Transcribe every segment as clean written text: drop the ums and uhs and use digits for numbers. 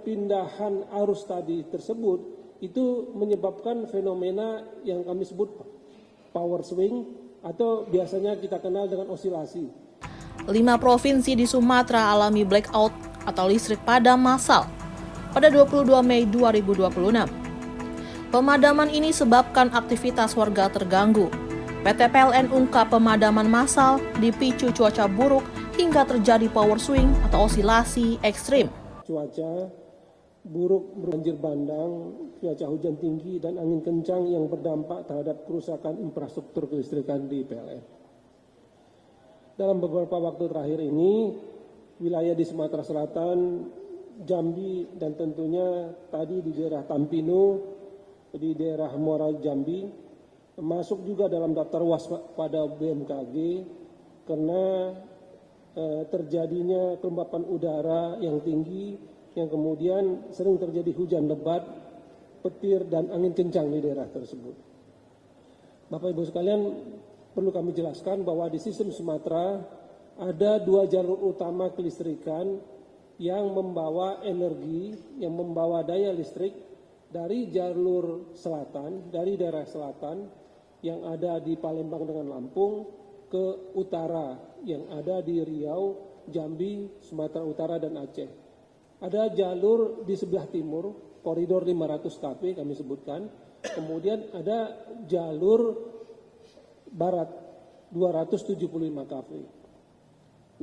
perpindahan arus tadi tersebut itu menyebabkan fenomena yang kami sebut power swing atau biasanya kita kenal dengan osilasi. 5 provinsi di Sumatera alami blackout atau listrik padam massal pada 22 Mei 2026. Pemadaman ini sebabkan aktivitas warga terganggu. PT PLN ungkap pemadaman massal dipicu cuaca buruk hingga terjadi power swing atau osilasi ekstrim. Cuaca buruk, banjir bandang, cuaca hujan tinggi, dan angin kencang yang berdampak terhadap kerusakan infrastruktur kelistrikan di PLN. Dalam beberapa waktu terakhir ini, wilayah di Sumatera Selatan, Jambi, dan tentunya tadi di daerah Tampinu, di daerah Muara Jambi, masuk juga dalam daftar waspada BMKG karena terjadinya kelembapan udara yang tinggi yang kemudian sering terjadi hujan lebat, petir, dan angin kencang di daerah tersebut. Bapak Ibu sekalian, perlu kami jelaskan bahwa di sistem Sumatera ada 2 jalur utama kelistrikan yang membawa energi, yang membawa daya listrik dari jalur selatan, dari daerah selatan yang ada di Palembang dengan Lampung ke utara yang ada di Riau, Jambi, Sumatera Utara, dan Aceh. Ada jalur di sebelah timur, koridor 500 kV kami sebutkan, kemudian ada jalur barat 275 kV.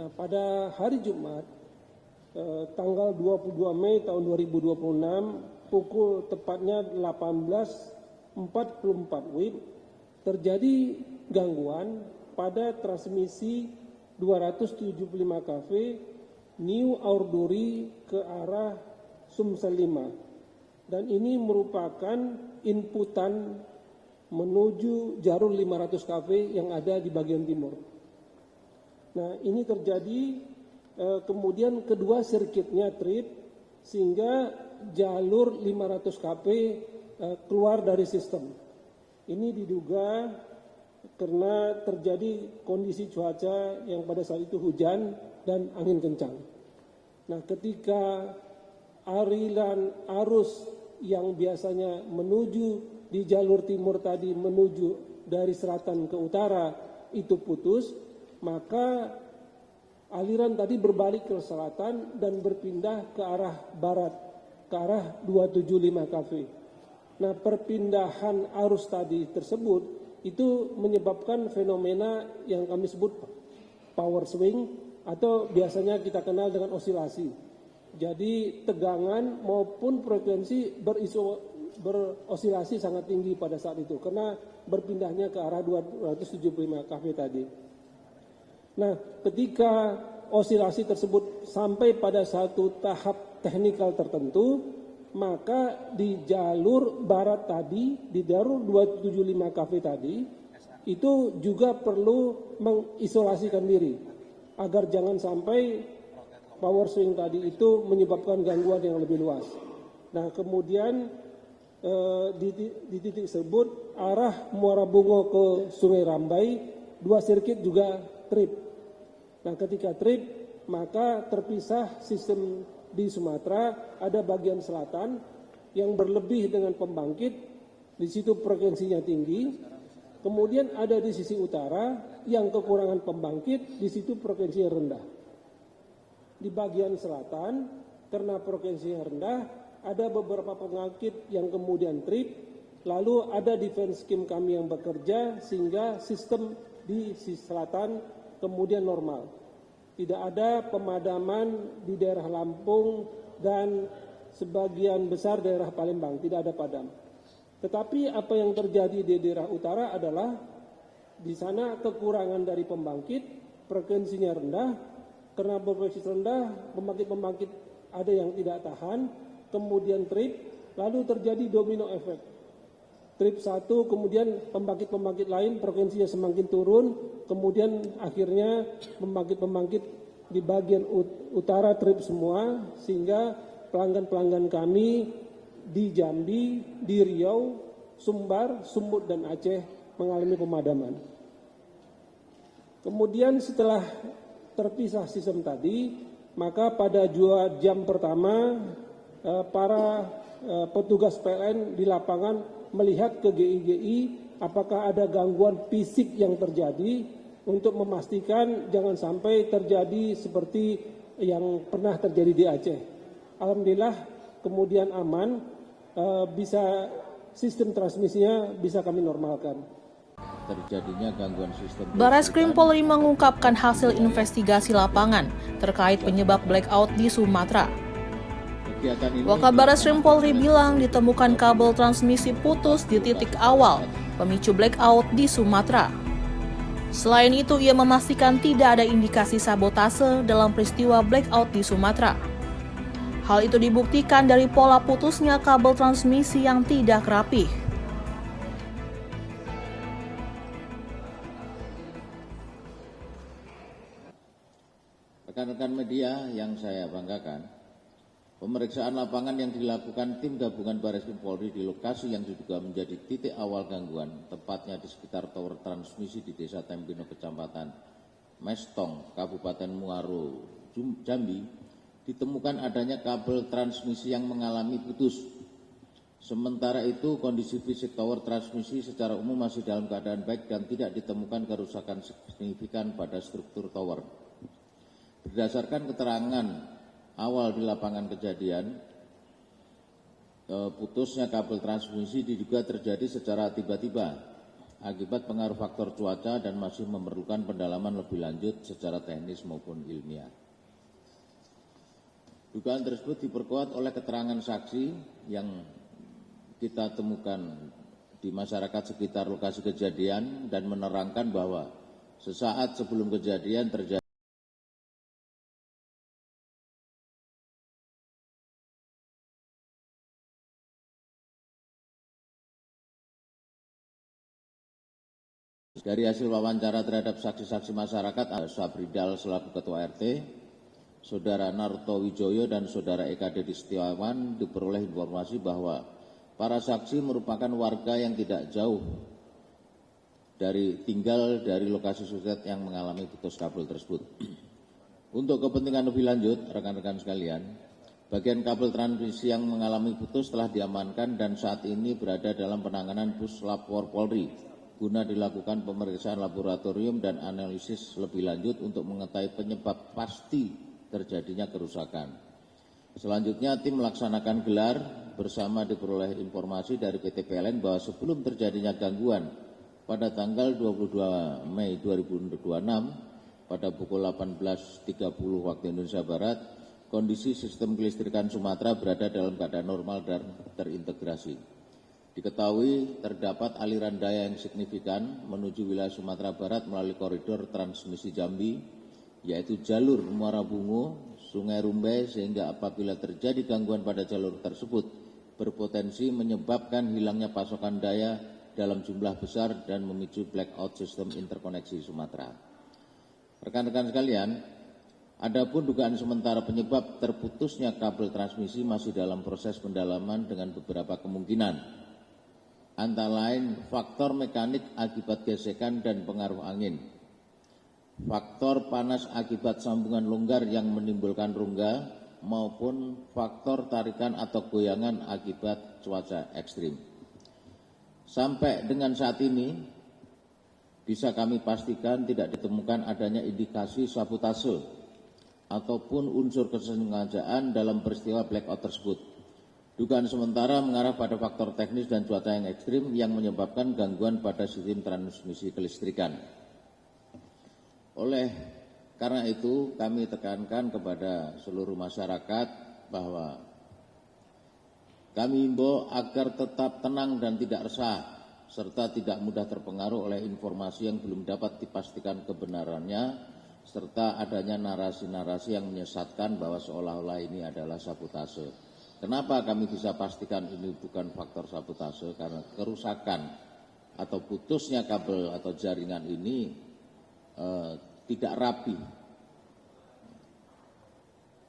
Nah, pada hari Jumat, tanggal 22 Mei tahun 2026, pukul tepatnya 18.44 WIB, terjadi gangguan pada transmisi 275 kV New Aurduri ke arah Sumsel 5. Dan ini merupakan inputan menuju jalur 500 kV yang ada di bagian timur. Nah, ini terjadi kemudian kedua sirkuitnya trip sehingga jalur 500 kV keluar dari sistem. Ini diduga karena terjadi kondisi cuaca yang pada saat itu hujan dan angin kencang. Nah, ketika aliran arus yang biasanya menuju di jalur timur tadi menuju dari selatan ke utara itu putus, maka aliran tadi berbalik ke selatan dan berpindah ke arah barat, ke arah 275 kV. Nah, perpindahan arus tadi tersebut itu menyebabkan fenomena yang kami sebut power swing atau biasanya kita kenal dengan osilasi. Jadi tegangan maupun frekuensi berosilasi sangat tinggi pada saat itu karena berpindahnya ke arah 275 kV tadi. Nah, ketika osilasi tersebut sampai pada satu tahap teknikal tertentu, maka di jalur barat tadi, di jalur 275 kV tadi, itu juga perlu mengisolasikan diri agar jangan sampai power swing tadi itu menyebabkan gangguan yang lebih luas. Nah, kemudian di titik tersebut arah Muara Bungo ke Sungai Rambai 2 sirkuit juga trip. Nah, ketika trip maka terpisah sistem di Sumatera, ada bagian selatan yang berlebih dengan pembangkit, di situ frekuensinya tinggi. Kemudian ada di sisi utara yang kekurangan pembangkit, di situ frekuensinya rendah. Di bagian selatan, karena frekuensinya rendah, ada beberapa pembangkit yang kemudian trip, lalu ada defense scheme kami yang bekerja sehingga sistem di sisi selatan kemudian normal. Tidak ada pemadaman di daerah Lampung dan sebagian besar daerah Palembang, tidak ada padam. Tetapi apa yang terjadi di daerah utara adalah di sana kekurangan dari pembangkit, frekuensinya rendah, karena frekuensi rendah, pembangkit-pembangkit ada yang tidak tahan, kemudian trip, lalu terjadi domino efek. Trip 1, kemudian pembangkit-pembangkit lain frekuensinya semakin turun, kemudian akhirnya pembangkit-pembangkit di bagian utara trip semua, sehingga pelanggan-pelanggan kami di Jambi, di Riau, Sumbar, Sumut, dan Aceh mengalami pemadaman. Kemudian setelah terpisah sistem tadi, maka pada 2 jam pertama para petugas PLN di lapangan melihat ke GI-GI apakah ada gangguan fisik yang terjadi untuk memastikan jangan sampai terjadi seperti yang pernah terjadi di Aceh. Alhamdulillah kemudian aman, bisa sistem transmisinya bisa kami normalkan. Terjadinya gangguan sistem. Barreskrim Polri mengungkapkan hasil investigasi lapangan terkait penyebab blackout di Sumatera. Wakabare Skrim Polri bilang ditemukan kabel transmisi putus di titik awal pemicu blackout di Sumatera. Selain itu, ia memastikan tidak ada indikasi sabotase dalam peristiwa blackout di Sumatera. Hal itu dibuktikan dari pola putusnya kabel transmisi yang tidak rapih. Rekan-rekan media yang saya banggakan, pemeriksaan lapangan yang dilakukan tim gabungan Barreskrim Polri di lokasi yang diduga menjadi titik awal gangguan, tepatnya di sekitar tower transmisi di Desa Tempino, Kecamatan Mestong, Kabupaten Muaro, Jambi, ditemukan adanya kabel transmisi yang mengalami putus. Sementara itu, kondisi fisik tower transmisi secara umum masih dalam keadaan baik dan tidak ditemukan kerusakan signifikan pada struktur tower. Berdasarkan keterangan awal di lapangan kejadian, putusnya kabel transmisi diduga terjadi secara tiba-tiba akibat pengaruh faktor cuaca dan masih memerlukan pendalaman lebih lanjut secara teknis maupun ilmiah. Dugaan tersebut diperkuat oleh keterangan saksi yang kita temukan di masyarakat sekitar lokasi kejadian dan menerangkan bahwa sesaat sebelum kejadian terjadi dari hasil wawancara terhadap saksi-saksi masyarakat, Sabridal selaku Ketua RT, Saudara Narto Wijoyo dan Saudara Eka Dedi Setiawan diperoleh informasi bahwa para saksi merupakan warga yang tidak jauh tinggal dari lokasi suspek yang mengalami putus kabel tersebut. Untuk kepentingan lebih lanjut, rekan-rekan sekalian, bagian kabel transmisi yang mengalami putus telah diamankan dan saat ini berada dalam penanganan Puslapor Polri guna dilakukan pemeriksaan laboratorium dan analisis lebih lanjut untuk mengetahui penyebab pasti terjadinya kerusakan. Selanjutnya, tim melaksanakan gelar bersama diperoleh informasi dari PT PLN bahwa sebelum terjadinya gangguan pada tanggal 22 Mei 2026 pada pukul 18.30 waktu Indonesia Barat, kondisi sistem kelistrikan Sumatera berada dalam keadaan normal dan terintegrasi. Diketahui terdapat aliran daya yang signifikan menuju wilayah Sumatera Barat melalui koridor transmisi Jambi, yaitu jalur Muara Bungo, Sungai Rumbai, sehingga apabila terjadi gangguan pada jalur tersebut, berpotensi menyebabkan hilangnya pasokan daya dalam jumlah besar dan memicu blackout sistem interkoneksi Sumatera. Rekan-rekan sekalian, adapun dugaan sementara penyebab terputusnya kabel transmisi masih dalam proses pendalaman dengan beberapa kemungkinan. Antara lain faktor mekanik akibat gesekan dan pengaruh angin, faktor panas akibat sambungan longgar yang menimbulkan rongga, maupun faktor tarikan atau goyangan akibat cuaca ekstrim. Sampai dengan saat ini, bisa kami pastikan tidak ditemukan adanya indikasi sabotase ataupun unsur kesengajaan dalam peristiwa blackout tersebut. Dugaan sementara mengarah pada faktor teknis dan cuaca yang ekstrim yang menyebabkan gangguan pada sistem transmisi kelistrikan. Oleh karena itu, kami tekankan kepada seluruh masyarakat bahwa kami himbau agar tetap tenang dan tidak resah, serta tidak mudah terpengaruh oleh informasi yang belum dapat dipastikan kebenarannya, serta adanya narasi-narasi yang menyesatkan bahwa seolah-olah ini adalah sabotase. Kenapa kami bisa pastikan ini bukan faktor sabotase? Karena kerusakan atau putusnya kabel atau jaringan ini tidak rapi.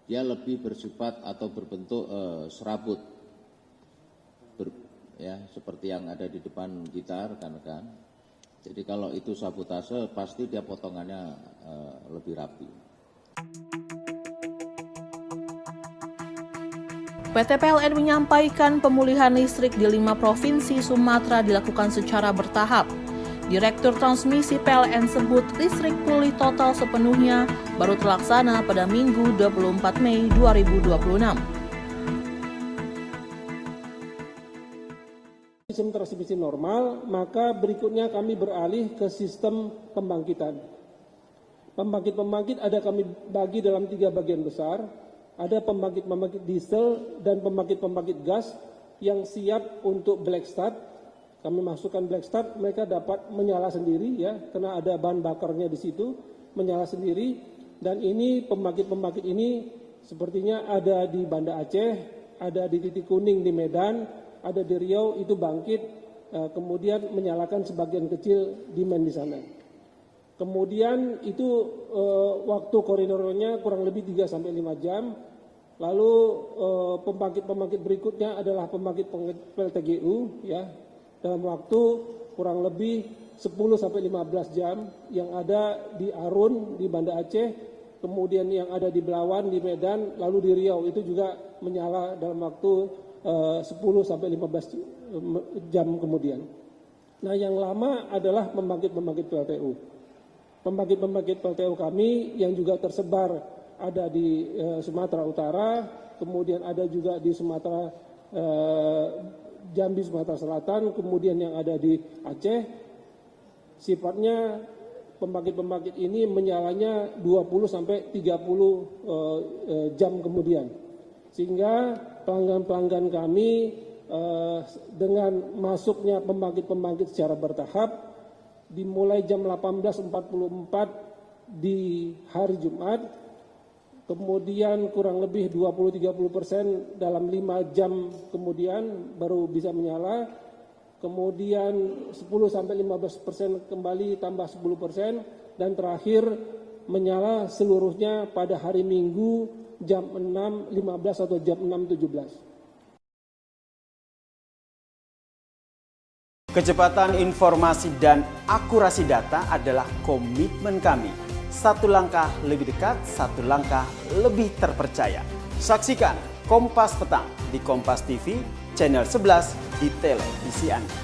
Dia lebih bersifat atau berbentuk serabut, seperti yang ada di depan kita, rekan-rekan. Jadi kalau itu sabotase, pasti dia potongannya lebih rapi. PT PLN menyampaikan pemulihan listrik di 5 provinsi Sumatera dilakukan secara bertahap. Direktur Transmisi PLN sebut listrik pulih total sepenuhnya baru terlaksana pada Minggu 24 Mei 2026. Sistem transmisi normal, maka berikutnya kami beralih ke sistem pembangkitan. Pembangkit-pembangkit ada kami bagi dalam 3 bagian besar. Ada pembangkit-pembangkit diesel dan pembangkit-pembangkit gas yang siap untuk black start. Kami masukkan black start, mereka dapat menyala sendiri ya, karena ada bahan bakarnya di situ, menyala sendiri. Dan ini pembangkit-pembangkit ini sepertinya ada di Banda Aceh, ada di Titik Kuning di Medan, ada di Riau, itu bangkit, kemudian menyalakan sebagian kecil demand di sana. Kemudian itu waktu koridornya kurang lebih 3-5 jam. Lalu pembangkit-pembangkit berikutnya adalah pembangkit PLTGU ya, dalam waktu kurang lebih 10-15 jam yang ada di Arun di Banda Aceh, kemudian yang ada di Belawan di Medan, lalu di Riau itu juga menyala dalam waktu 10-15 jam kemudian. Nah, yang lama adalah pembangkit-pembangkit PLTU. Pembangkit-pembangkit PLTU kami yang juga tersebar ada di Sumatera Utara, kemudian ada juga di Sumatera Jambi, Sumatera Selatan, kemudian yang ada di Aceh. Sifatnya pembangkit-pembangkit ini menyalanya 20-30 jam kemudian. Sehingga pelanggan-pelanggan kami dengan masuknya pembangkit-pembangkit secara bertahap, dimulai jam 18.44 di hari Jumat, kemudian kurang lebih 20-30% dalam 5 jam kemudian baru bisa menyala, kemudian 10-15% kembali tambah 10%, dan terakhir menyala seluruhnya pada hari Minggu jam 6.15 atau jam 6.17. Kecepatan informasi dan akurasi data adalah komitmen kami. Satu langkah lebih dekat, satu langkah lebih terpercaya. Saksikan Kompas Petang di Kompas TV, channel 11 di televisi Anda.